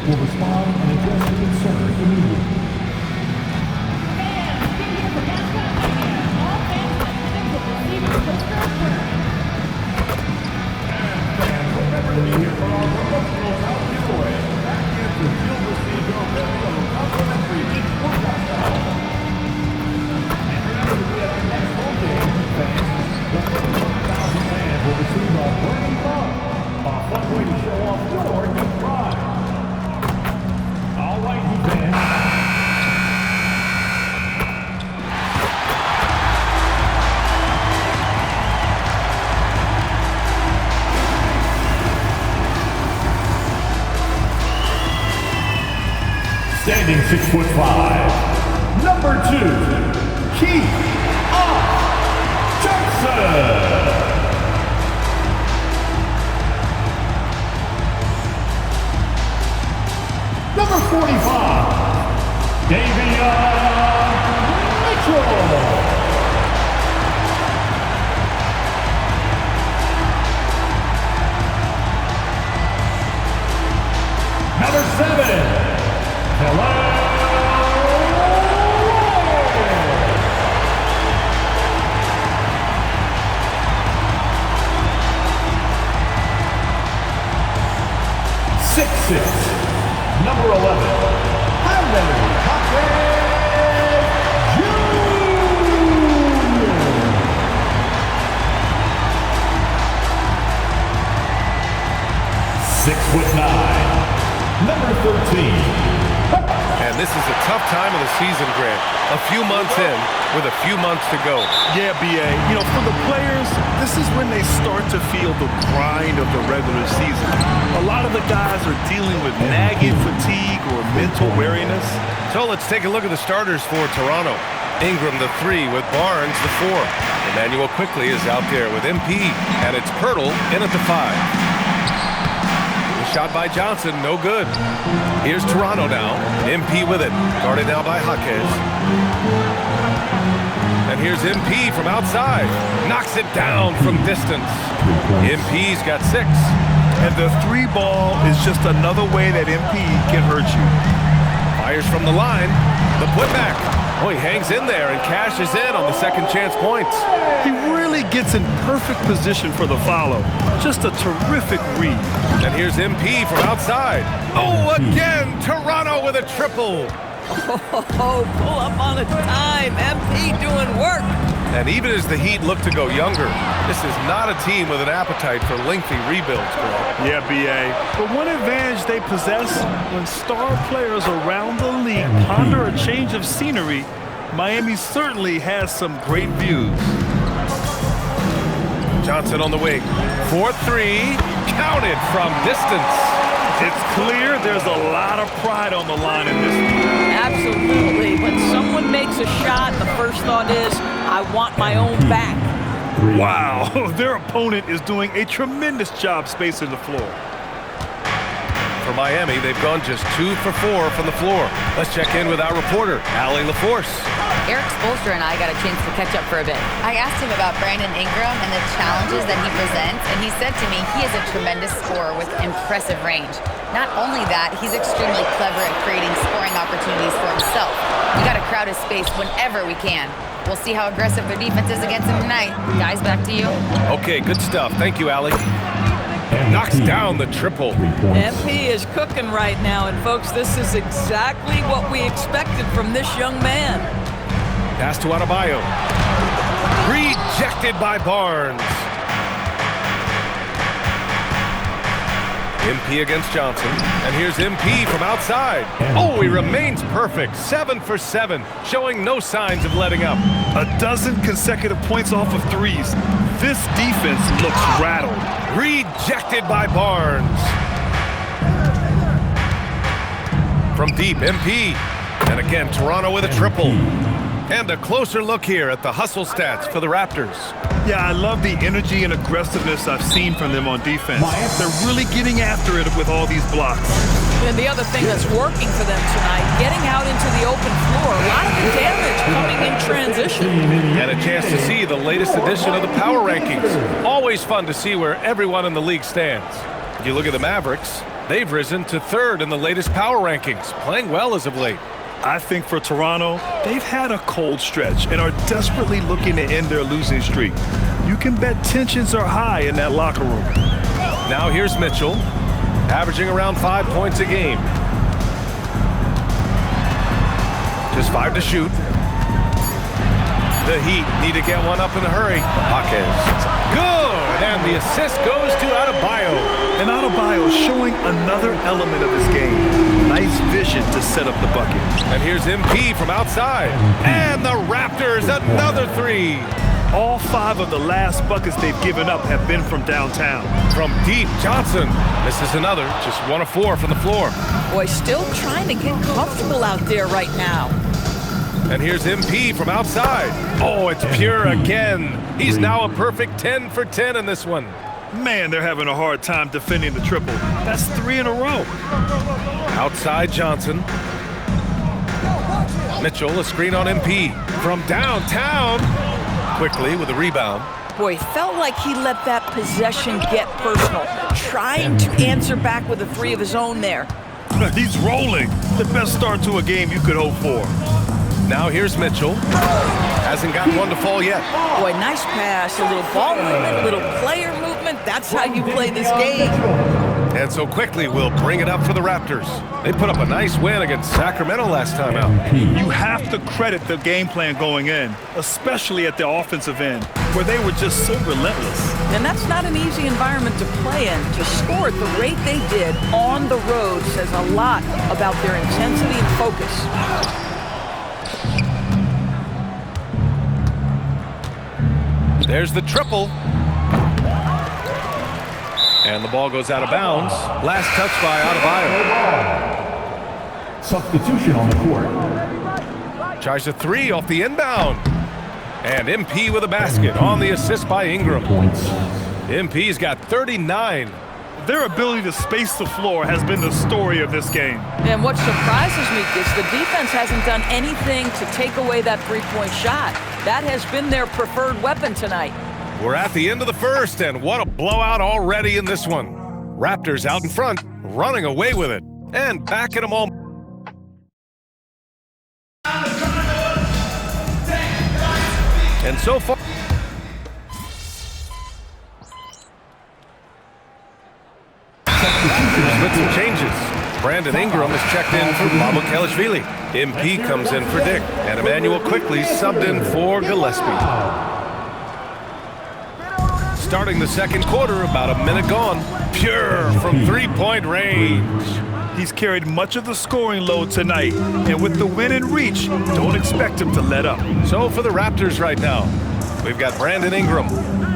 will respond and address the concern immediately. Remember to be here for our promotional house giveaway. That gives you'll receive your very own complimentary each workout style. And remember to be at the next home game, fans. The 1,000 fans will receive a burning fun. A fun way to show off your new pride. All right, you fans. Standing 6'5", number 2, Keith Johnson. Number 45, Davion Mitchell. Number 7, hello. 6'6", number 11, Harmon Hopkins Jr. 6'9", number 13. And this is a tough time of the season, Grant. A few months in with a few months to go. Yeah, B.A. You know, for the players, this is when they start to feel the grind of the regular season. A lot of the guys are dealing with nagging fatigue or mental weariness. So let's take a look at the starters for Toronto. Ingram, the 3, with Barnes, the 4. Emmanuel quickly is out there with MP, and it's Pirtle in at the 5. Shot by Johnson, no good. Here's Toronto now. MP with it. Guarded now by Jaquez. And here's MP from outside. Knocks it down from distance. MP's got 6. And the 3 ball is just another way that MP can hurt you. Fires from the line. The putback. Oh, he hangs in there and cashes in on the second chance points. He really gets in perfect position for the follow. Just a terrific read. And here's MP from outside. Oh, again, Toronto with a triple. Oh, pull up on a dime. MP doing work. And even as the Heat look to go younger, this is not a team with an appetite for lengthy rebuilds, bro. Yeah, B.A. But one advantage they possess, when star players around the league ponder a change of scenery, Miami certainly has some great views. Johnson on the wing. 4-3, counted from distance. It's clear there's a lot of pride on the line in this one. Absolutely. When someone makes a shot, the first thought is, I want my own back. Wow, their opponent is doing a tremendous job spacing the floor. For Miami, they've gone just 2 for 4 from the floor. Let's check in with our reporter, Allie LaForce. Eric Spoelstra and I got a chance to catch up for a bit. I asked him about Brandon Ingram and the challenges that he presents, and he said to me he is a tremendous scorer with impressive range. Not only that, he's extremely clever at creating scoring opportunities for himself. We got to crowd his space whenever we can. We'll see how aggressive their defense is against him tonight. Guys, back to you. Okay, good stuff. Thank you, Allie. Knocks down the triple. MP is cooking right now, and folks, this is exactly what we expected from this young man. Pass to Adebayo. Rejected by Barnes. MP against Johnson. And here's MP from outside. Oh, he remains perfect. 7 for 7, showing no signs of letting up. A dozen consecutive points off of threes. This defense looks rattled. Rejected by Barnes. From deep, MP. And again, Toronto with a triple. And a closer look here at the hustle stats for the Raptors. Yeah, I love the energy and aggressiveness I've seen from them on defense. They're really getting after it with all these blocks. And the other thing that's working for them tonight, getting out into the open floor. A lot of the damage coming in transition. And a chance to see the latest edition of the power rankings. Always fun to see where everyone in the league stands. You look at the Mavericks, They've risen to third in the latest power rankings, playing well as of late. I think for Toronto, they've had a cold stretch and are desperately looking to end their losing streak. You can bet tensions are high in that locker room. Now here's Mitchell, averaging around 5 points a game. Just 5 to shoot. The Heat need to get one up in a hurry. Jaquez. Good! And the assist goes to Adebayo. And Adebayo showing another element of his game. Nice vision to set up the bucket. And here's MP from outside. And the Raptors, another 3. All 5 of the last buckets they've given up have been from downtown. From deep, Johnson misses another. Just 1 of 4 from the floor. Boy, still trying to get comfortable out there right now. And here's MP from outside. Oh, it's Pure again. He's now a perfect 10 for 10 in this one. Man, they're having a hard time defending the triple. That's 3 in a row. Outside Johnson. Mitchell, a screen on MP. From downtown. Quickly with a rebound. Boy, felt like he let that possession get personal. Trying to answer back with a 3 of his own there. He's rolling. The best start to a game you could hope for. Now here's Mitchell. Hasn't gotten one to fall yet. Boy, nice pass, a little ball movement, a little player movement. That's how you play this game. And so quickly we'll bring it up for the Raptors. They put up a nice win against Sacramento last time out. You have to credit the game plan going in, especially at the offensive end, where they were just so relentless. And that's not an easy environment to play in. To score at the rate they did on the road says a lot about their intensity and focus. There's the triple. And the ball goes out of bounds. Last touch by Adebayo. Substitution on the court. Tries a 3 off the inbound. And MP with a basket on the assist by Ingram. MP's got 39. Their ability to space the floor has been the story of this game. And what surprises me is the defense hasn't done anything to take away that three-point shot. That has been their preferred weapon tonight. We're at the end of the first, and what a blowout already in this one. Raptors out in front, running away with it. And back at them all. And so far. With some changes. Brandon Ingram is checked in for Baba Kelishvili. MP comes in for Dick. And Emmanuel quickly subbed in for Gillespie. Starting the second quarter, about a minute gone. Pure from three-point range. He's carried much of the scoring load tonight. And with the win in reach, don't expect him to let up. So for the Raptors right now, we've got Brandon Ingram.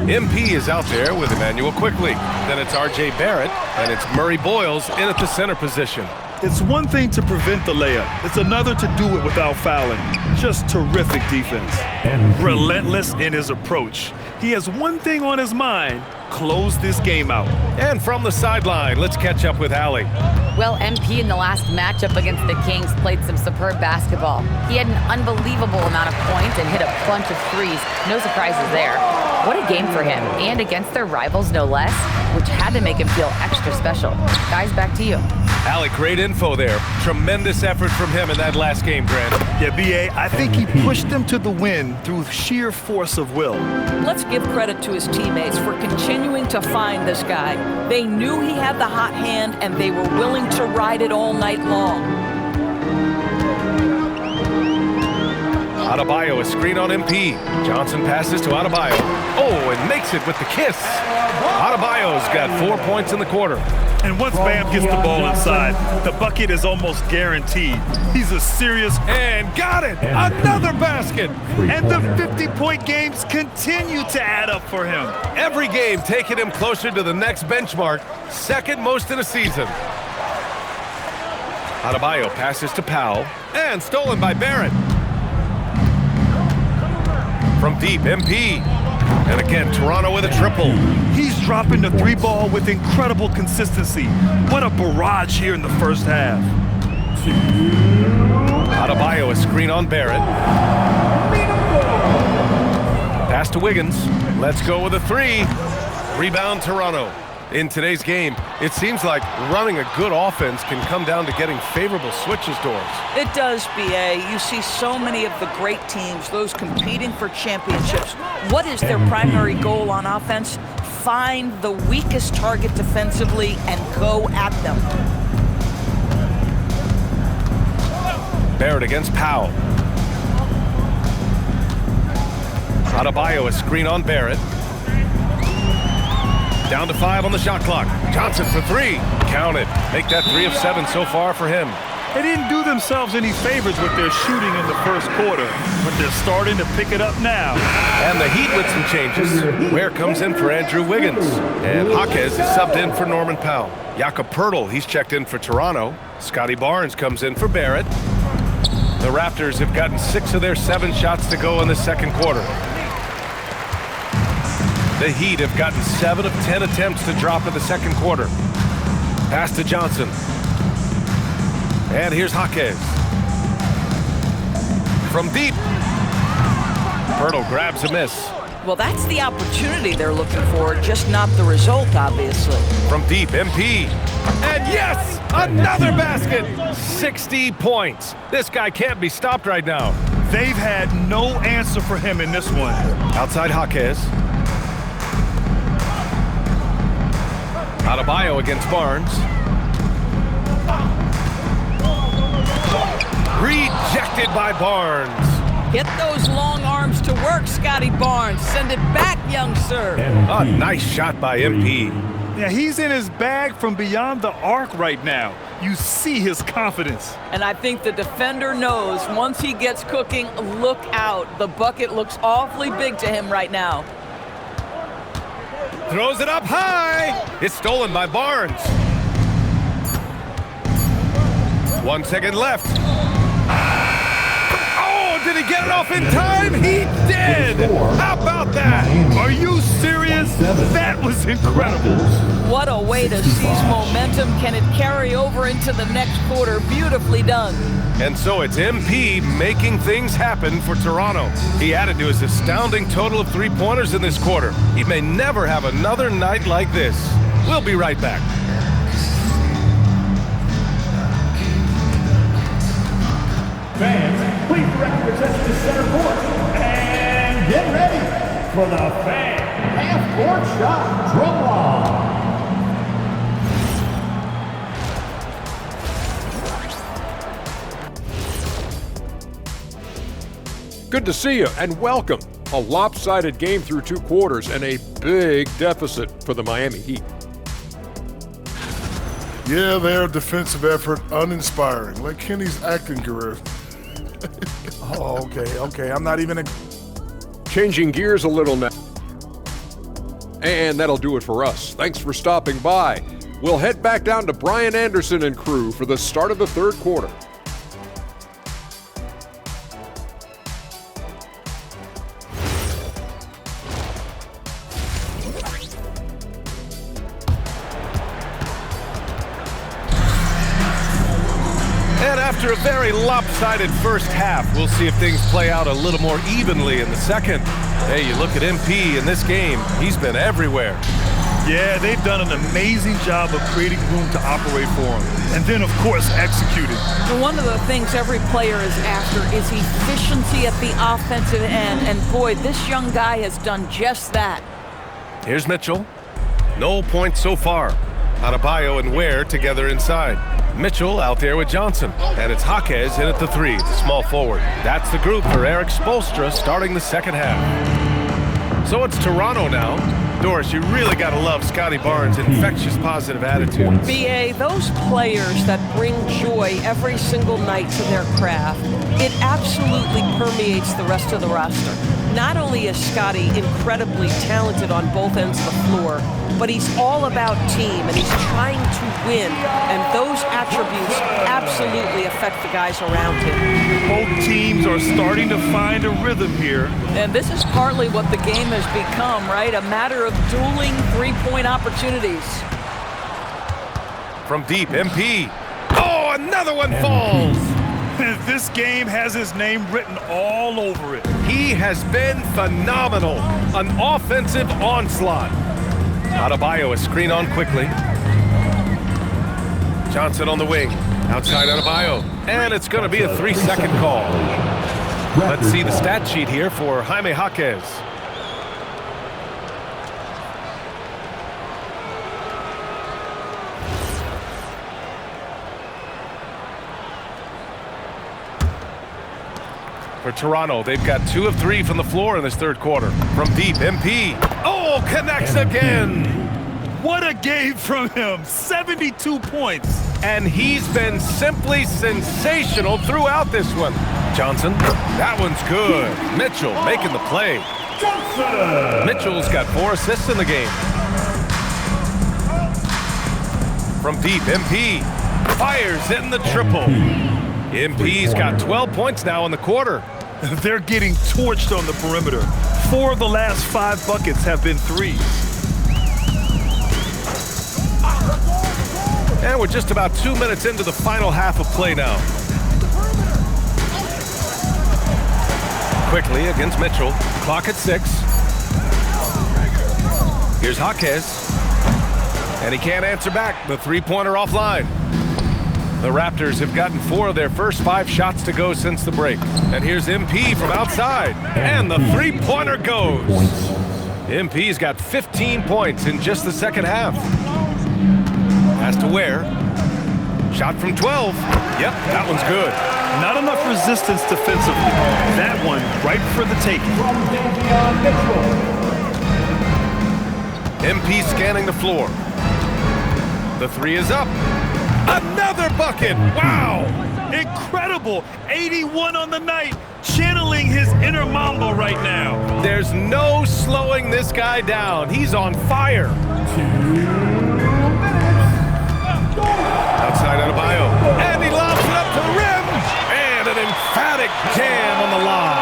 MP is out there with Emmanuel quickly. Then it's R.J. Barrett, and it's Murray Boyles in at the center position. It's one thing to prevent the layup. It's another to do it without fouling. Just terrific defense. Relentless in his approach. He has one thing on his mind: close this game out. And from the sideline, let's catch up with Allie. Well, MP in the last matchup against the Kings played some superb basketball. He had an unbelievable amount of points and hit a bunch of threes. No surprises there. What a game for him, and against their rivals, no less, which had to make him feel extra special. Guys, back to you. Allie, great info there. Tremendous effort from him in that last game, Grant. Yeah, B.A., I think he pushed them to the win through sheer force of will. Let's give credit to his teammates for continuing to find this guy. They knew he had the hot hand, and they were willing to ride it all night long. Adebayo, a screen on MP. Johnson passes to Adebayo. Oh, and makes it with the kiss. Adebayo's got 4 points in the quarter. And once Bam gets the ball inside, the bucket is almost guaranteed. He's a serious... And got it! Another basket! And the 50-point games continue to add up for him. Every game taking him closer to the next benchmark, second most in a season. Adebayo passes to Powell, and stolen by Barrett. From deep, MP. And again, Toronto with a triple. He's dropping the three ball with incredible consistency. What a barrage here in the first half. Adebayo, a screen on Barrett. Pass to Wiggins. Let's go with a 3. Rebound, Toronto. In today's game, it seems like running a good offense can come down to getting favorable switches doors. It does, B.A. You see so many of the great teams, those competing for championships. What is their primary goal on offense? Find the weakest target defensively and go at them. Barrett against Powell. Adebayo, a screen on Barrett. Down to 5 on the shot clock. Johnson for 3. Counted. Make that 3 of 7 so far for him. They didn't do themselves any favors with their shooting in the first quarter, but they're starting to pick it up now. And the Heat with some changes. Ware comes in for Andrew Wiggins. And Jaquez is subbed in for Norman Powell. Jakob Poeltl, he's checked in for Toronto. Scotty Barnes comes in for Barrett. The Raptors have gotten 6 of their 7 shots to go in the second quarter. The Heat have gotten 7 of 10 attempts to drop in the second quarter. Pass to Johnson. And here's Jaquez. From deep. Poeltl grabs a miss. Well, that's the opportunity they're looking for, just not the result, obviously. From deep, MP. And yes, another basket. 60 points. This guy can't be stopped right now. They've had no answer for him in this one. Outside Jaquez. Adebayo against Barnes. Rejected by Barnes. Get those long arms to work, Scotty Barnes. Send it back, young sir. A nice shot by MP. Yeah, he's in his bag from beyond the arc right now. You see his confidence. And I think the defender knows once he gets cooking, look out. The bucket looks awfully big to him right now. Throws it up high. It's stolen by Barnes. 1 second left. Oh, did he get it off in time? He did. How about that? Are you serious? That was incredible. What a way to seize momentum. Can it carry over into the next quarter? Beautifully done. And so it's MP making things happen for Toronto. He added to his astounding total of 3-pointers in this quarter. He may never have another night like this. We'll be right back. Fans, please direct your attention to center court. And get ready for the fan half-court shot drum roll. Good to see you and welcome. A lopsided game through 2 quarters and a big deficit for the Miami Heat. Yeah, their defensive effort uninspiring, like Kenny's acting career. Oh, okay. I'm not even Changing gears a little now. And that'll do it for us. Thanks for stopping by. We'll head back down to Brian Anderson and crew for the start of the third quarter. And after a very lopsided first half, we'll see if things play out a little more evenly in the second. Hey, you look at MP in this game, he's been everywhere. Yeah, they've done an amazing job of creating room to operate for him. And then, of course, executing. One of the things every player is after is efficiency at the offensive end. And boy, this young guy has done just that. Here's Mitchell. No points so far. Adebayo and Ware together inside. Mitchell out there with Johnson. And it's Jaquez in at the 3, the small forward. That's the group for Eric Spoelstra starting the second half. So it's Toronto now. Doris, you really got to love Scotty Barnes' infectious positive attitude. B.A., those players that bring joy every single night to their craft, it absolutely permeates the rest of the roster. Not only is Scotty incredibly talented on both ends of the floor, but he's all about team, and he's trying to win, and those attributes absolutely affect the guys around him. Both teams are starting to find a rhythm here. And this is partly what the game has become, right? A matter of dueling three-point opportunities. From deep, MP. Oh, another one falls. This game has his name written all over it. He has been phenomenal. An offensive onslaught. Adebayo is screen on quickly. Johnson on the wing. Outside Adebayo. And it's going to be a 3-second call. Let's see the stat sheet here for Jaime Jaquez. For Toronto, they've got 2 of 3 from the floor in this third quarter. From deep, MP. Oh, connects again. What a game from him. 72 points. And he's been simply sensational throughout this one. Johnson, that one's good. Mitchell making the play. Mitchell's got 4 assists in the game. From deep, MP fires in the triple. MP's got 12 points now in the quarter. They're getting torched on the perimeter. 4 of the last 5 buckets have been threes. And we're just about 2 minutes into the final half of play now. Quickly against Mitchell. Clock at 6. Here's Jaquez. And he can't answer back. The three-pointer offline. The Raptors have gotten 4 of their first 5 shots to go since the break. And here's MP from outside. And the three-pointer goes. MP's got 15 points in just the second half. Pass to Ware. Shot from 12. Yep, that one's good. Not enough resistance defensively. That one right for the taking. MP scanning the floor. The 3 is up. Another bucket! Wow! Incredible! 81 on the night, channeling his inner Mamba right now. There's no slowing this guy down. He's on fire. Outside Adebayo. And he lobs it up to the rim. And an emphatic jam on the lob.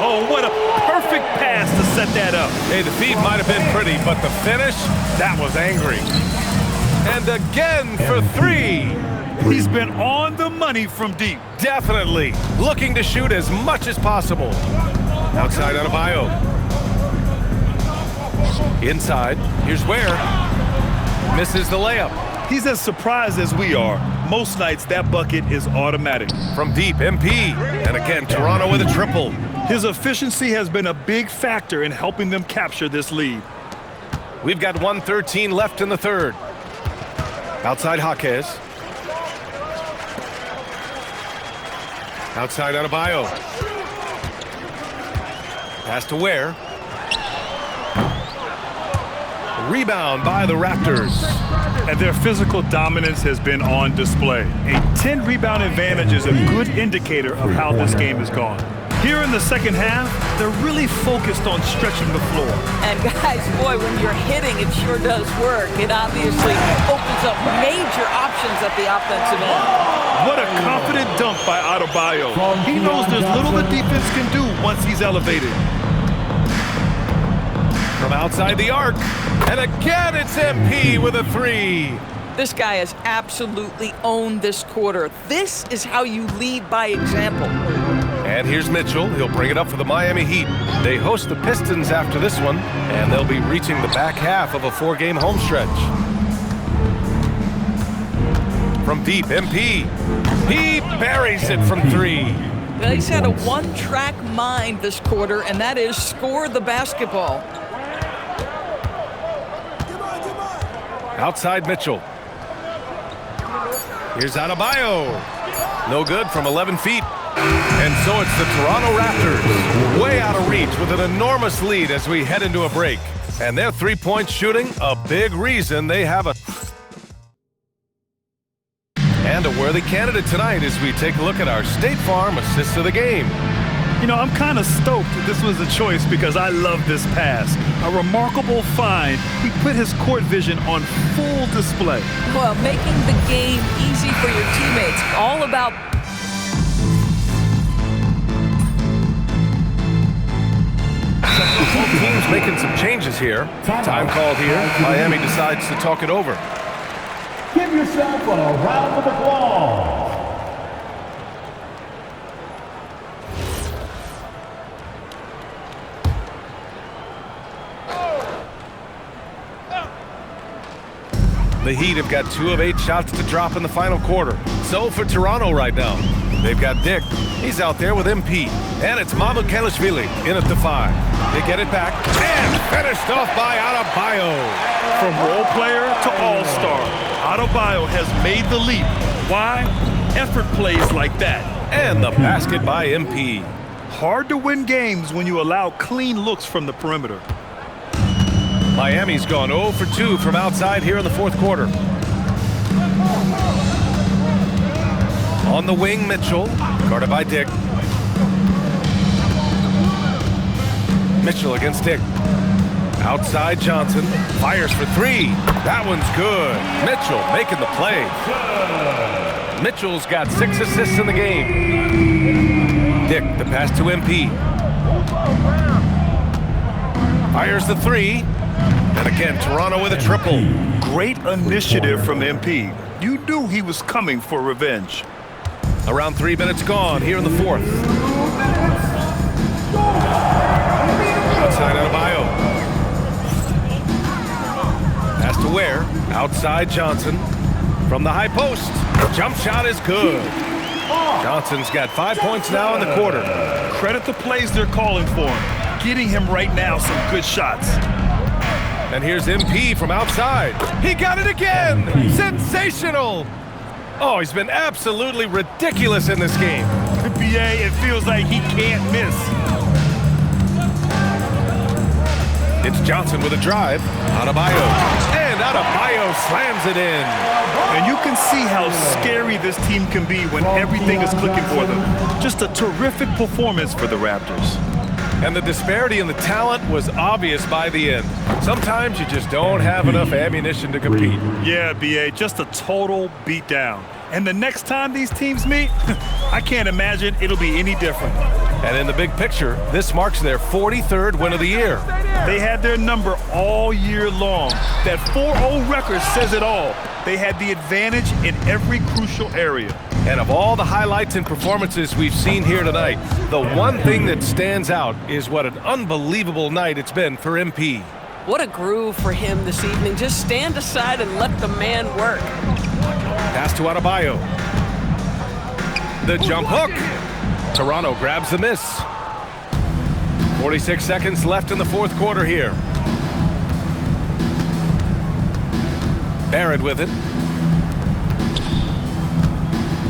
Oh, what a perfect pass to set that up. Hey, the feed might have been pretty, but the finish, that was angry. And again for 3. He's been on the money from deep. Definitely. Looking to shoot as much as possible. Outside Adebayo. Inside. Here's Ware. Misses the layup. He's as surprised as we are. Most nights, that bucket is automatic. From deep, MP. And again, Toronto with a triple. His efficiency has been a big factor in helping them capture this lead. We've got 1:13 left in the third. Outside Jaquez. Outside Adebayo. Pass to Ware. Rebound by the Raptors. And their physical dominance has been on display. A 10-rebound advantage is a good indicator of how this game has gone. Here in the second half, they're really focused on stretching the floor. And guys, boy, when you're hitting, it sure does work. It obviously opens up major options at the offensive end. What a confident dunk by Adebayo. He knows there's little the defense can do once he's elevated. From outside the arc. And again, it's MP with a 3. This guy has absolutely owned this quarter. This is how you lead by example. And here's Mitchell. He'll bring it up for the Miami Heat. They host the Pistons after this one, and they'll be reaching the back half of a 4-game home stretch. From deep, MP. He buries it from 3. Well, he's had a one-track mind this quarter, and that is score the basketball. Outside Mitchell. Here's Adebayo. No good from 11 feet. And so it's the Toronto Raptors, way out of reach with an enormous lead as we head into a break. And their three-point shooting, a big reason they have a... And a worthy candidate tonight as we take a look at our State Farm assist of the game. You know, I'm kind of stoked this was a choice because I love this pass. A remarkable find. He put his court vision on full display. Well, making the game easy for your teammates. All about... Both teams making some changes here. Time called here. Miami decides to talk it over. Give yourself a round of applause. The Heat have got 2 of 8 shots to drop in the final quarter. So for Toronto right now, they've got Dick. He's out there with MP. And it's MyCareer in at the 5. They get it back and finished off by Adebayo. From role player to all-star, Adebayo has made the leap. Why? Effort plays like that. And the basket by MP. Hard to win games when you allow clean looks from the perimeter. Miami's gone 0 for 2 from outside here in the fourth quarter. On the wing, Mitchell, guarded by Dick. Mitchell against Dick. Outside Johnson, fires for 3. That one's good. Mitchell making the play. Mitchell's got 6 assists in the game. Dick, the pass to MP. Fires the 3. And again, Toronto with a triple. Great initiative from MP. You knew he was coming for revenge. Around 3 minutes gone here in the fourth. Outside Adebayo. Pass to Ware. Outside Johnson. From the high post. Jump shot is good. Johnson's got 5 points now in the quarter. Credit the plays they're calling for him. Getting him right now some good shots. And here's MP from outside. He got it again! Sensational! Oh, he's been absolutely ridiculous in this game. BA, it feels like he can't miss. It's Johnson with a drive. Adebayo. And Adebayo slams it in. And you can see how scary this team can be when everything is clicking for them. Just a terrific performance for the Raptors. And the disparity in the talent was obvious by the end. Sometimes you just don't have enough ammunition to compete. Yeah, BA, just a total beatdown. And the next time these teams meet, I can't imagine it'll be any different. And in the big picture, this marks their 43rd win of the year. They had their number all year long. That 4-0 record says it all. They had the advantage in every crucial area. And of all the highlights and performances we've seen here tonight, the one thing that stands out is what an unbelievable night it's been for MP. What a groove for him this evening. Just stand aside and let the man work. Pass to Adebayo. The jump hook. Toronto grabs the miss. 46 seconds left in the fourth quarter here. Barrett with it.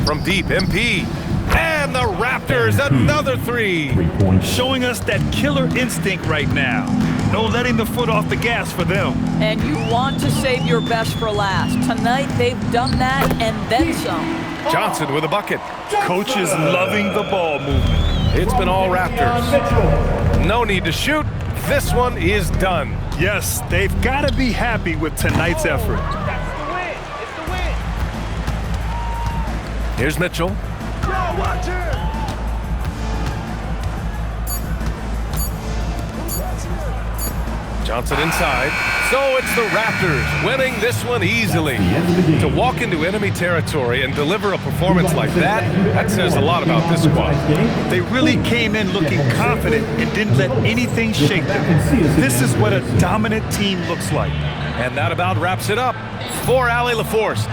From deep, MP. And the Raptors, another 3. Showing us that killer instinct right now. No letting the foot off the gas for them. And you want to save your best for last. Tonight, they've done that and then some. Johnson with a bucket. Coach is loving the ball movement. It's been all Raptors. No need to shoot. This one is done. Yes, they've got to be happy with tonight's effort. Here's Mitchell. Johnson inside. So it's the Raptors winning this one easily. To walk into enemy territory and deliver a performance like that says a lot about this squad. They really came in looking confident and didn't let anything shake them. This is what a dominant team looks like. And that about wraps it up. For Allie LaForce.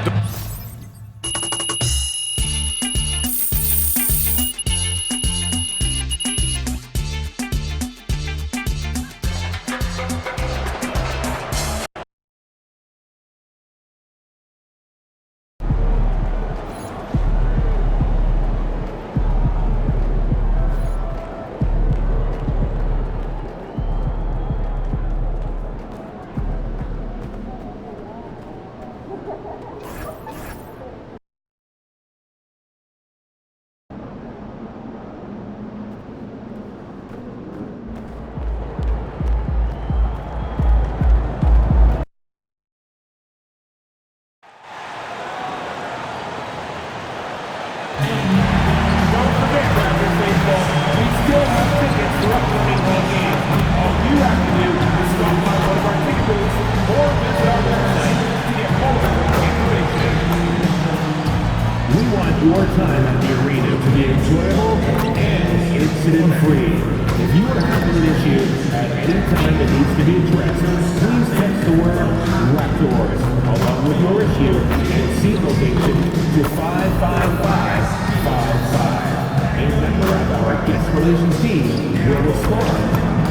Your time at the arena to be enjoyable and accident-free. If you are having an issue at any time that needs to be addressed, please text the word Raptors along with your issue and seat location to 55555. A member of our guest relations team will respond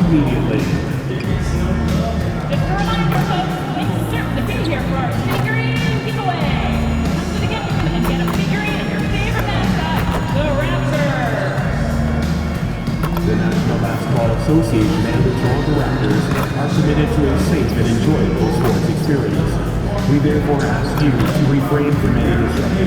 immediately. Just for a reminder, folks, it's Surf the City here for our figurine giveaway. Come to the gift room and get a figurine of your favorite mascot, the Raptor. The National Basketball Association and the Toronto Raptors are committed to a safe and enjoyable sports experience. We therefore ask you to refrain from any disruption.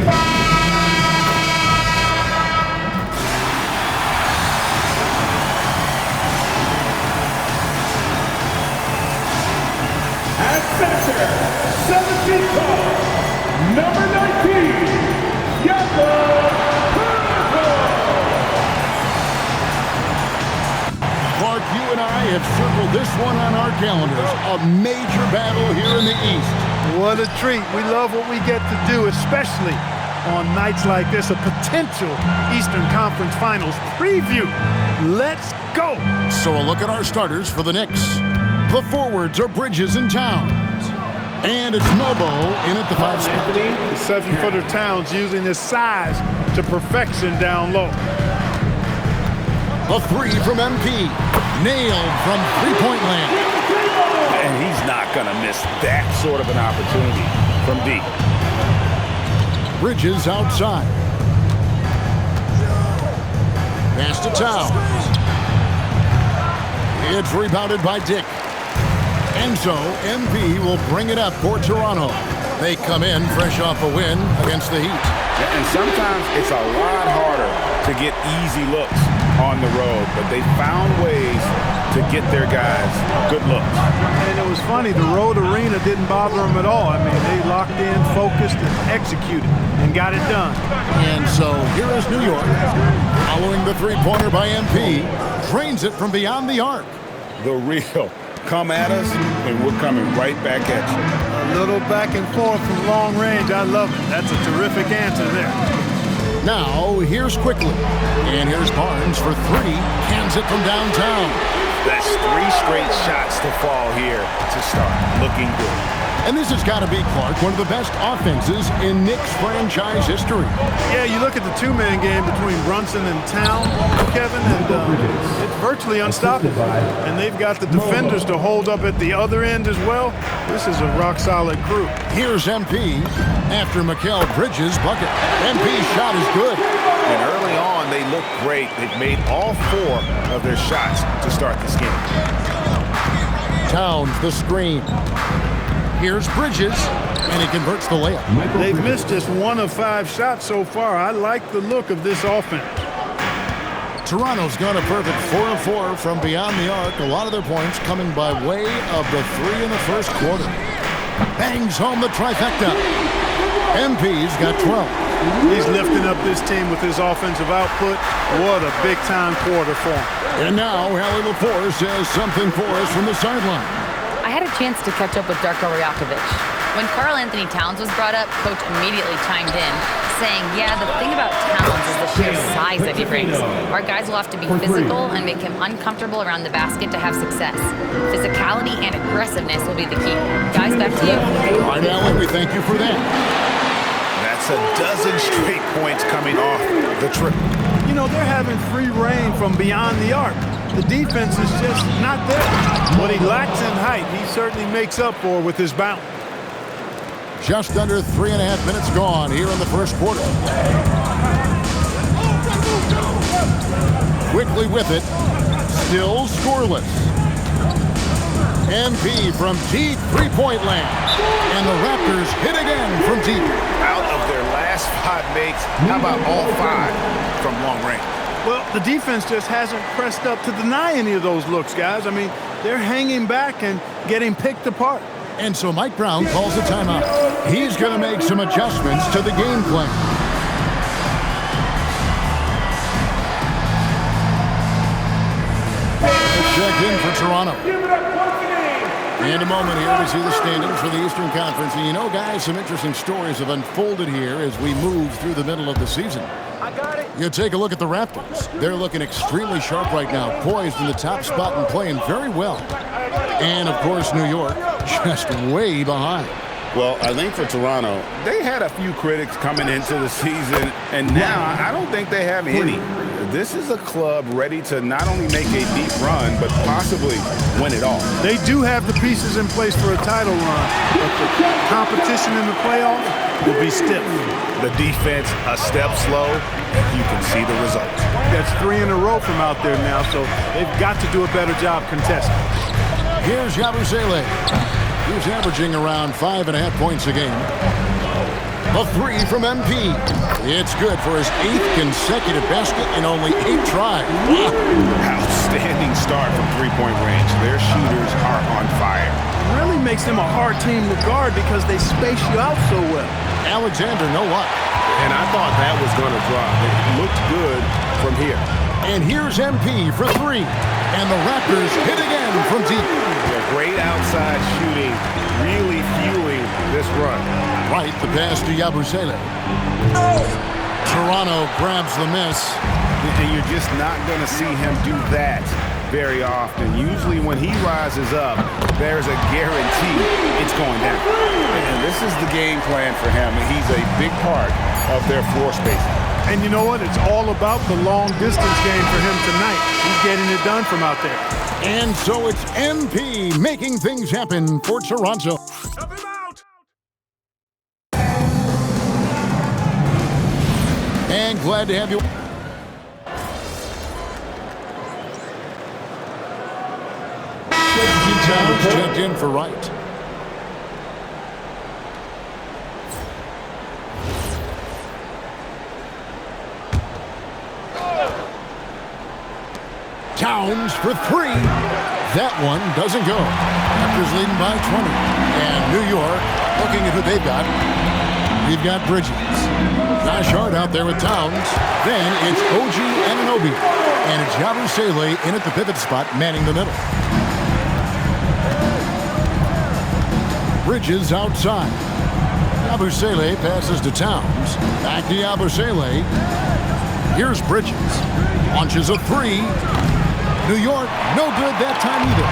At center, 17 tall, number 19, Clark, you and I have circled this one on our calendars. A major battle here in the East. What a treat. We love what we get to do, especially on nights like this, a potential Eastern Conference Finals preview. Let's go. So a look at our starters for the Knicks. The forwards are Bridges and Towns. And it's Mobo in at the 5 spot. The 7-footer Towns using his size to perfection down low. A 3 from MP. Nailed from three-point land. And he's not going to miss that sort of an opportunity from deep. Bridges outside. Pass to Towns. It's rebounded by Dick. And so MP will bring it up for Toronto. They come in fresh off a win against the Heat. And sometimes it's a lot harder to get easy looks on the road, but they found ways to get their guys good looks. And it was funny, the road arena didn't bother them at all. I mean, they locked in, focused, and executed, and got it done. And so here is New York, following the three-pointer by MP, drains it from beyond the arc. The real come at us, and we're coming right back at you. A little back and forth from long range. I love it. That's a terrific answer there. Now, here's Quickly. And here's Barnes for 3. Cans it from downtown. That's 3 straight shots to fall here to start. Looking good. And this has got to be, Clark, one of the best offenses in Knicks franchise history. Yeah, you look at the two-man game between Brunson and Town, Kevin, and it's virtually unstoppable. And they've got the defenders to hold up at the other end as well. This is a rock-solid crew. Here's MP after Mikal Bridges' bucket. MP's shot is good. And early on, they look great. They've made all 4 of their shots to start this game. Towns the screen. Here's Bridges, and he converts the layup. They've missed just 1 of 5 shots so far. I like the look of this offense. Toronto's got a perfect 4 of 4 from beyond the arc. A lot of their points coming by way of the 3 in the first quarter. Bangs home the trifecta. MP's got 12. He's lifting up this team with his offensive output. What a big-time quarter for him. And now, Hallie Lepore says something for us from the sideline. I had a chance to catch up with Darko Rajakovic. When Karl Anthony Towns was brought up, Coach immediately chimed in, saying, yeah, the thing about Towns is the sheer size that he brings. Our guys will have to be physical and make him uncomfortable around the basket to have success. Physicality and aggressiveness will be the key. Guys, back to you. All right, Allen, we thank you for that. That's a dozen straight points coming off the triple. You know, they're having free reign from beyond the arc. The defense is just not there. What he lacks in height, he certainly makes up for with his bounce. Just under 3.5 minutes gone here in the first quarter. Quickly with it. Still scoreless. MP from deep three-point land. And the Raptors hit again from deep. Out of their last 5 makes, how about all 5 from long range? Well, the defense just hasn't pressed up to deny any of those looks, guys. I mean, they're hanging back and getting picked apart. And so Mike Brown calls a timeout. He's going to make some adjustments to the game plan. Check in for Toronto. Give it up once again And a moment here to see the standings for the Eastern Conference. And you know, guys, some interesting stories have unfolded here as we move through the middle of the season. You take a look at the Raptors. They're looking extremely sharp right now, poised in the top spot and playing very well. And, of course, New York just way behind. Well, I think for Toronto, they had a few critics coming into the season, and now I don't think they have any. This is a club ready to not only make a deep run, but possibly win it all. They do have the pieces in place for a title run, but the competition in the playoffs will be stiff. The defense a step slow, you can see the result. That's 3 in a row from out there now, so they've got to do a better job contesting. Here's Yabusele. He's averaging around 5.5 points a game. A 3 from MP. It's good for his 8th consecutive basket in only 8 tries. Outstanding start from three-point range. Their shooters are on fire. Really makes them a hard team to guard because they space you out so well. Alexander, no luck. And I thought that was going to drop. It looked good from here. And here's MP for 3. And the Raptors hit again from deep. Great outside shooting, really fueling this run. Right, the pass to Yabusele. Toronto grabs the miss. And you're just not going to see him do that very often. Usually when he rises up, there's a guarantee it's going down. And this is the game plan for him. He's a big part of their floor spacing. And you know what? It's all about the long distance game for him tonight. He's getting it done from out there. And so it's MP making things happen for Toronto. Help him out! And glad to have you. Towns checked in for Wright. Towns for 3. That one doesn't go. Raptors leading by 20. And New York looking at who they've got. We've got Bridges. Josh Hart out there with Towns. Then it's OG Anunoby. And it's Yabusele in at the pivot spot, manning the middle. Bridges outside. Yabusele passes to Towns. Back to Yabusele. Here's Bridges. Launches a 3. New York, no good that time either.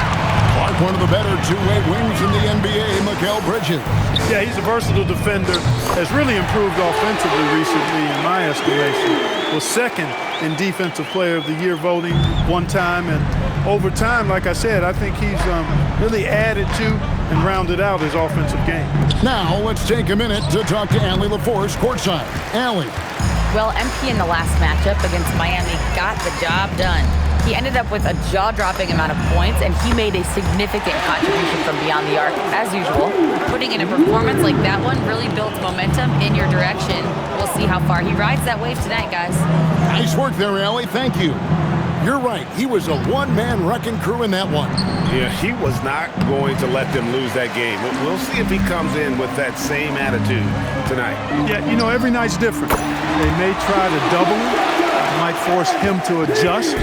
Clark, one of the better two-way wings in the NBA, Mikal Bridges. Yeah, he's a versatile defender. Has really improved offensively recently, in my estimation. Was second in Defensive Player of the Year voting one time. And over time, like I said, I think he's really added to and rounded out his offensive game. Now, let's take a minute to talk to Allie LaForce courtside. Allie. Well, MP in the last matchup against Miami got the job done. He ended up with a jaw-dropping amount of points, and he made a significant contribution from beyond the arc, as usual. Putting in a performance like that one really builds momentum in your direction. We'll see how far he rides that wave tonight, guys. Nice work there, Allie. Thank you. You're right. He was a one-man wrecking crew in that one. Yeah, he was not going to let them lose that game. We'll see if he comes in with that same attitude tonight. Yeah, you know, every night's different. They may try to double him. Might force him to adjust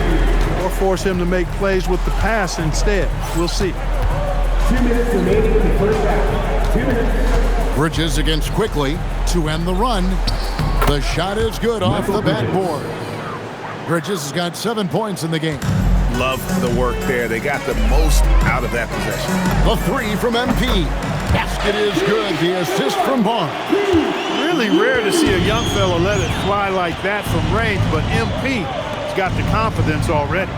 or force him to make plays with the pass instead. We'll see. 2 minutes remaining in the first half. 2 minutes. Bridges against Quickly to end the run. The shot is good off the backboard. Bridges has got 7 points in the game. Love the work there. They got the most out of that possession. The 3 from MP. Basket is good. The assist from Barnes. Really rare to see a young fella let it fly like that from range, but MP's got the confidence already.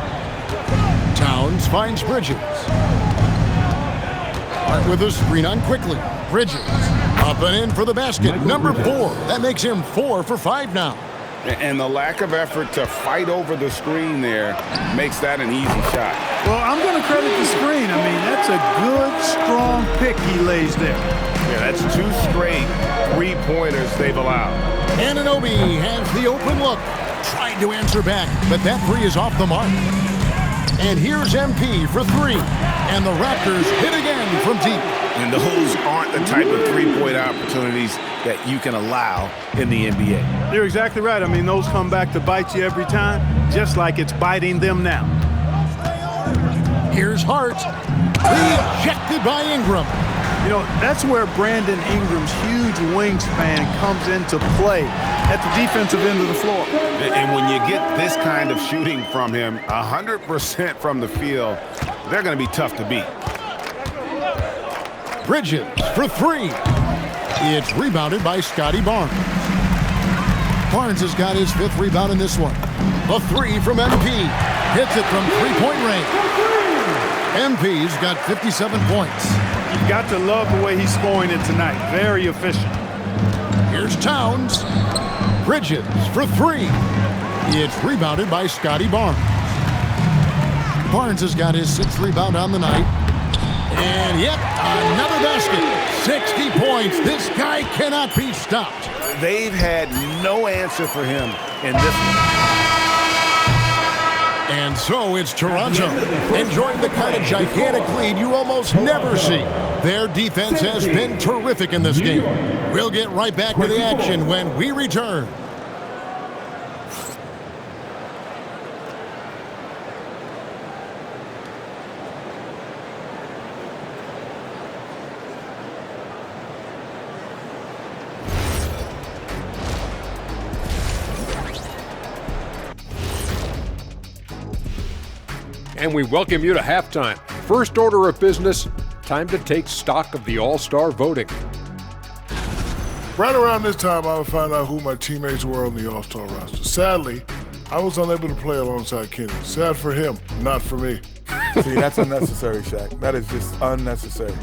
Towns finds Bridges. Right with a screen on Quickly. Bridges up and in for the basket. Number 4. That makes him 4 for 5 now. And the lack of effort to fight over the screen there makes that an easy shot. Well, I'm going to credit the screen. I mean, that's a good, strong pick he lays there. Yeah, that's 2 straight 3-pointers they've allowed. Anunoby has the open look. Trying to answer back, but that 3 is off the mark. And here's MP for 3. And the Raptors hit again from deep. And those aren't the type of 3-point opportunities that you can allow in the NBA. You're exactly right. I mean, those come back to bite you every time, just like it's biting them now. Here's Hart. Rejected by Ingram. You know, that's where Brandon Ingram's huge wingspan comes into play at the defensive end of the floor. And when you get this kind of shooting from him, 100% from the field, they're going to be tough to beat. Bridges for three. It's rebounded by Scotty Barnes. Barnes has got his 5th rebound in this one. The three from MP. Hits it from three-point range. MP's got 57 points. You've got to love the way he's scoring it tonight. Very efficient. Here's Towns. Bridges for three. It's rebounded by Scotty Barnes. Barnes has got his 6th rebound on the night. And yet another basket. 60 points. This guy cannot be stopped. They've had no answer for him in this one. And so it's Toronto, enjoying the kind of gigantic lead you almost never see. Their defense has been terrific in this game. We'll get right back to the action when we return. And we welcome you to halftime. First order of business, time to take stock of the All-Star voting. Right around this time, I would find out who my teammates were on the All-Star roster. Sadly, I was unable to play alongside Kenny. Sad for him, not for me. See, that's unnecessary, Shaq. That is just unnecessary.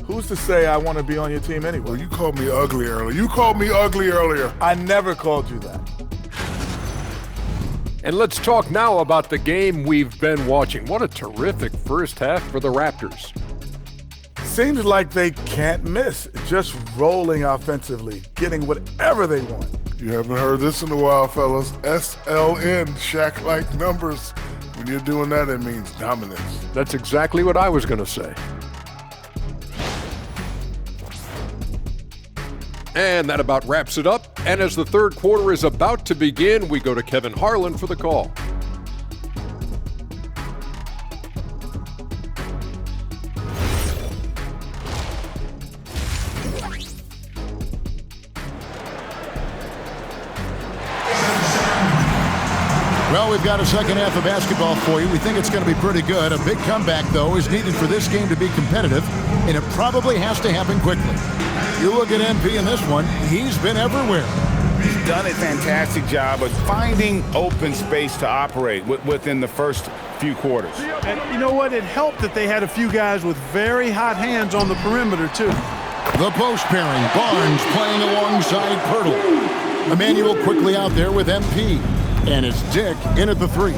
Who's to say I want to be on your team anyway? Well, you called me ugly earlier. I never called you that. And let's talk now about the game we've been watching. What a terrific first half for the Raptors. Seems like they can't miss. Just rolling offensively, getting whatever they want. You haven't heard this in a while, fellas. SLN, Shaq-like numbers. When you're doing that, it means dominance. That's exactly what I was going to say. And that about wraps it up. And as the third quarter is about to begin, we go to Kevin Harlan for the call. Well, we've got a second half of basketball for you. We think it's going to be pretty good. A big comeback, though, is needed for this game to be competitive, and it probably has to happen quickly. You look at MP in this one, he's been everywhere. He's done a fantastic job of finding open space to operate within the first few quarters. And you know what? It helped that they had a few guys with very hot hands on the perimeter, too. The post pairing, Barnes playing alongside Pirtle. Emmanuel quickly out there with MP. And it's Dick in at the three.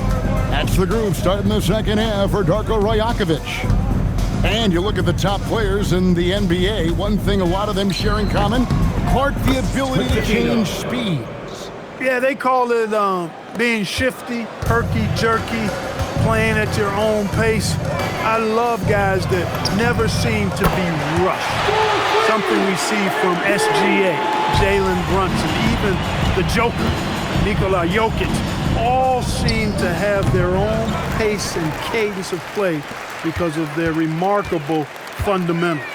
That's the groove starting the second half for Darko Rajakovic. And you look at the top players in the NBA, one thing a lot of them share in common, Clark, the ability to change speeds. Yeah, they call it being shifty, herky, jerky, playing at your own pace. I love guys that never seem to be rushed. Something we see from SGA, Jalen Brunson, even the Joker, Nikola Jokic, all seem to have their own pace and cadence of play because of their remarkable fundamentals.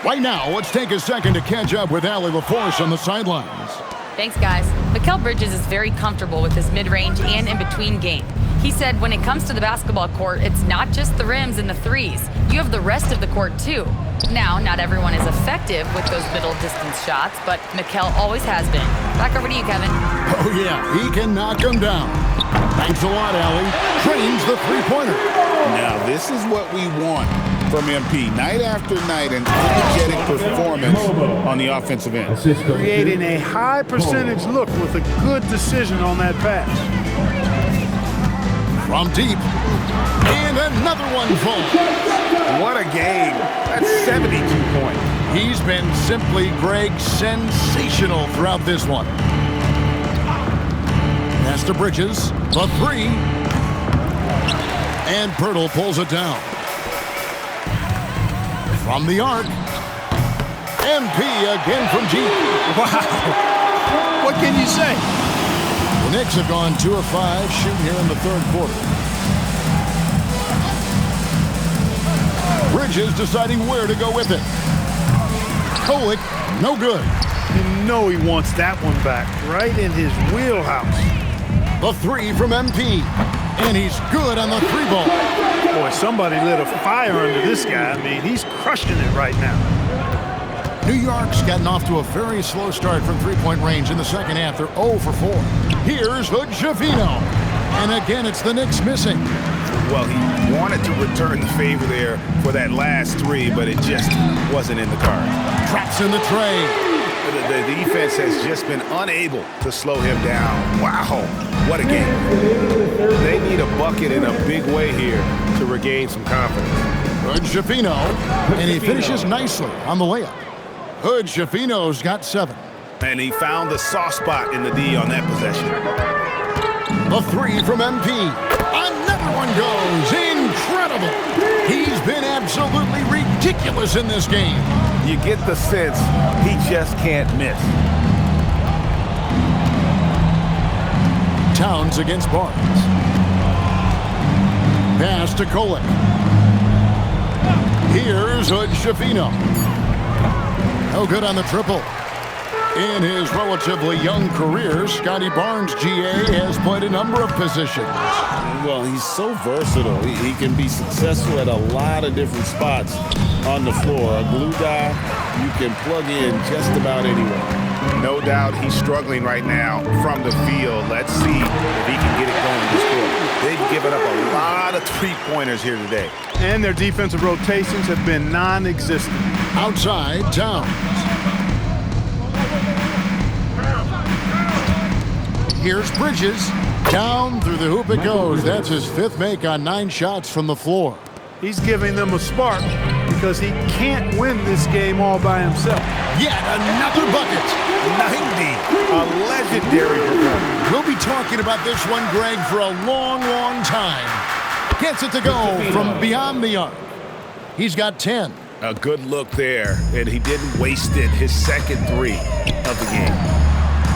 Right now, let's take a second to catch up with Allie LaForce on the sidelines. Thanks, guys. Mikal Bridges is very comfortable with his mid-range and in-between game. He said when it comes to the basketball court, it's not just the rims and the threes. You have the rest of the court, too. Now, not everyone is effective with those middle-distance shots, but Mikal always has been. Back over to you, Kevin. Oh, yeah, he can knock them down. Thanks a lot, Allie. Trains the three-pointer. Now, this is what we want from MP, night after night, an energetic performance on the offensive end. Creating a high percentage look with a good decision on that pass. From deep, and another one falls. What a game. That's 72 points. He's been simply, Greg, sensational throughout this one. Pass to Bridges, the three. And Pirtle pulls it down. From the arc, MP again from deep. Wow. What can you say? The Knicks have gone 2 of 5 shooting here in the third quarter. Bridges deciding where to go with it. Kolick, no good. You know he wants that one back, right in his wheelhouse. The three from MP, and he's good on the three ball. Boy, somebody lit a fire under this guy. I mean, he's crushing it right now. New York's gotten off to a very slow start from three-point range in the second half. They're 0 for 4. Here's Hood-Schifino. And again, it's the Knicks missing. Well, he wanted to return the favor there for that last three, but it just wasn't in the cards. Traps in the tray. The defense has just been unable to slow him down. Wow, what a game. They need a bucket in a big way here to regain some confidence. Hood-Schifino, and he finishes nicely on the layup. Hood-Schifino's got 7. And he found the soft spot in the D on that possession. The three from MP. Another one goes. Incredible. He's been absolutely ridiculous in this game. You get the sense he just can't miss. Towns against Barnes. Pass to Kolick. Here's Hood-Schifino. No good on the triple. In his relatively young career, Scotty Barnes, GA, has played a number of positions. Well, he's so versatile. He can be successful at a lot of different spots on the floor. A glue guy you can plug in just about anywhere. No doubt he's struggling right now from the field. Let's see if he can get it going this quarter. They've given up a lot of three-pointers here today. And their defensive rotations have been non-existent. Outside, Towns. Here's Bridges. Down through the hoop it goes. That's his 5th make on 9 shots from the floor. He's giving them a spark because he can't win this game all by himself. Yet another bucket. 90. A legendary performance. We'll be talking about this one, Greg, for a long, long time. Gets it to go from beyond the arc. He's got 10. A good look there, and he didn't waste it. His second three of the game.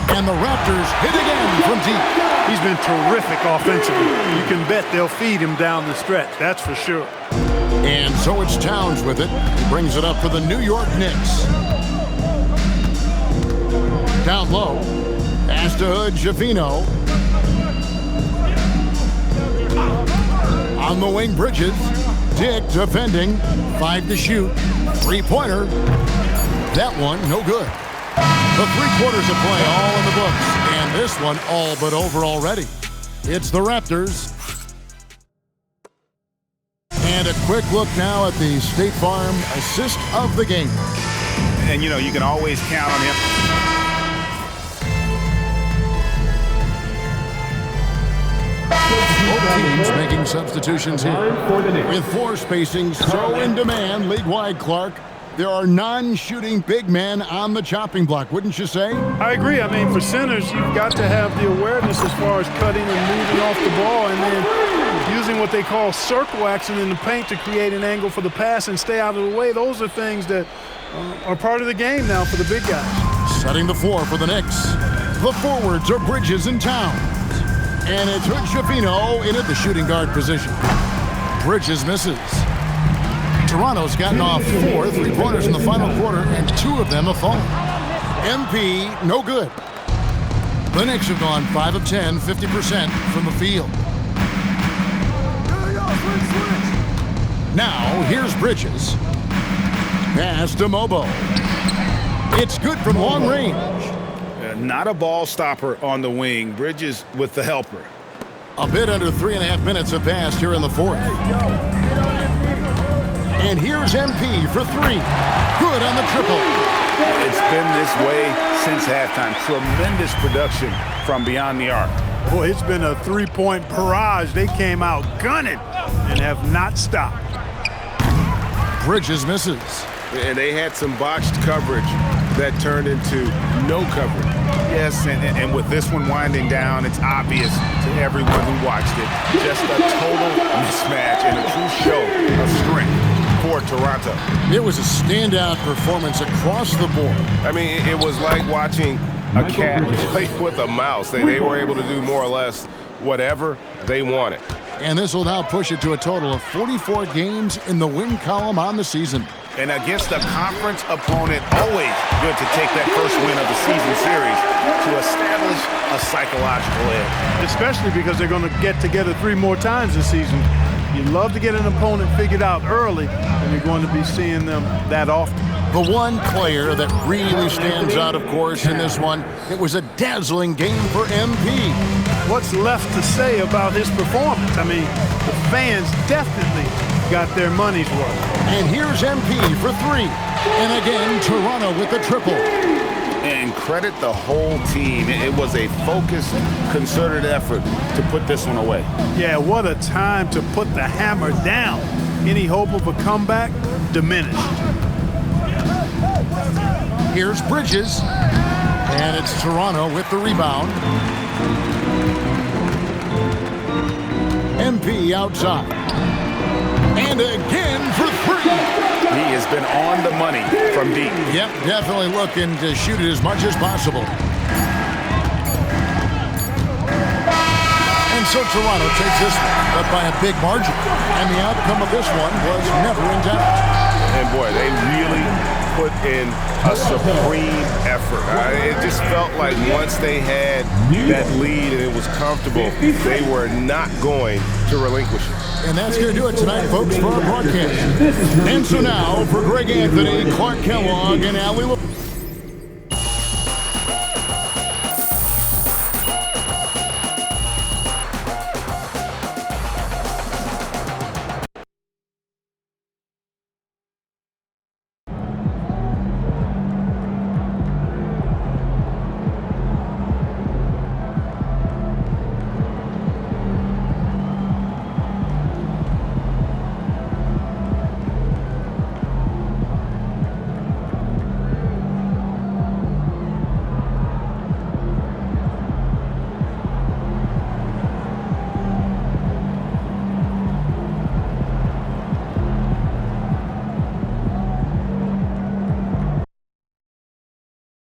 And the Raptors hit again from deep. He's been terrific offensively. You can bet they'll feed him down the stretch, that's for sure. And so it's Towns with it. He brings it up for the New York Knicks. Down low. Pass to Hood-Schifino. On the wing, Bridges. Dick defending. 5 to shoot. 3-pointer. That one, no good. The 3 quarters of play all in the books. And this one all but over already. It's the Raptors. And a quick look now at the State Farm assist of the game. And, you know, you can always count on him. Both teams making substitutions here. With 4 spacing so in demand league-wide, Clark, there are non-shooting big men on the chopping block, wouldn't you say? I agree. I mean, for centers, you've got to have the awareness as far as cutting and moving off the ball and then using what they call circle action in the paint to create an angle for the pass and stay out of the way. Those are things that are part of the game now for the big guys. Setting the floor for the Knicks. The forwards are Bridges and Towns. And it's Hood-Schifino in at the shooting guard position. Bridges misses. Toronto's gotten off 4 3-pointers in the final quarter, and 2 of them have fallen. MP, no good. The Knicks have gone 5 of 10, 50% from the field. Now, here's Bridges. Pass to Mobo. It's good from long range. Not a ball stopper on the wing. Bridges with the helper. A bit under 3.5 minutes have passed here in the 4th. And here's MP for 3. Good on the triple. It's been this way since halftime. Tremendous production from beyond the arc. Boy, it's been a 3-point barrage. They came out gunning and have not stopped. Bridges misses. And they had some botched coverage that turned into no coverage. Yes, and with this one winding down, it's obvious to everyone who watched it. Just a total mismatch and a true show of strength for Toronto. It was a standout performance across the board. I mean, it was like watching a cat play with a mouse. They were able to do more or less whatever they wanted. And this will now push it to a total of 44 games in the win column on the season. And against a conference opponent, always good to take that first win of the season series to establish a psychological edge. Especially because they're going to get together 3 more times this season. You love to get an opponent figured out early, and you're going to be seeing them that often. The one player that really stands out, of course, in this one, it was a dazzling game for MP. What's left to say about his performance? I mean, the fans definitely got their money's worth. And here's MP for 3. And again, Toronto with the triple. And credit the whole team. It was a focused, concerted effort to put this one away. Yeah, what a time to put the hammer down. Any hope of a comeback? Diminished. Here's Bridges. And it's Toronto with the rebound. MP outside. And again for 3. He has been on the money from deep. Yep, definitely looking to shoot it as much as possible. And so Toronto takes this one, but by a big margin. And the outcome of this one was never in doubt. And boy, they really put in a supreme effort. It just felt like once they had that lead and it was comfortable, they were not going to relinquish it. And that's going to do it tonight, folks, for our broadcast. And so now, for Greg Anthony, Clark Kellogg, and Allie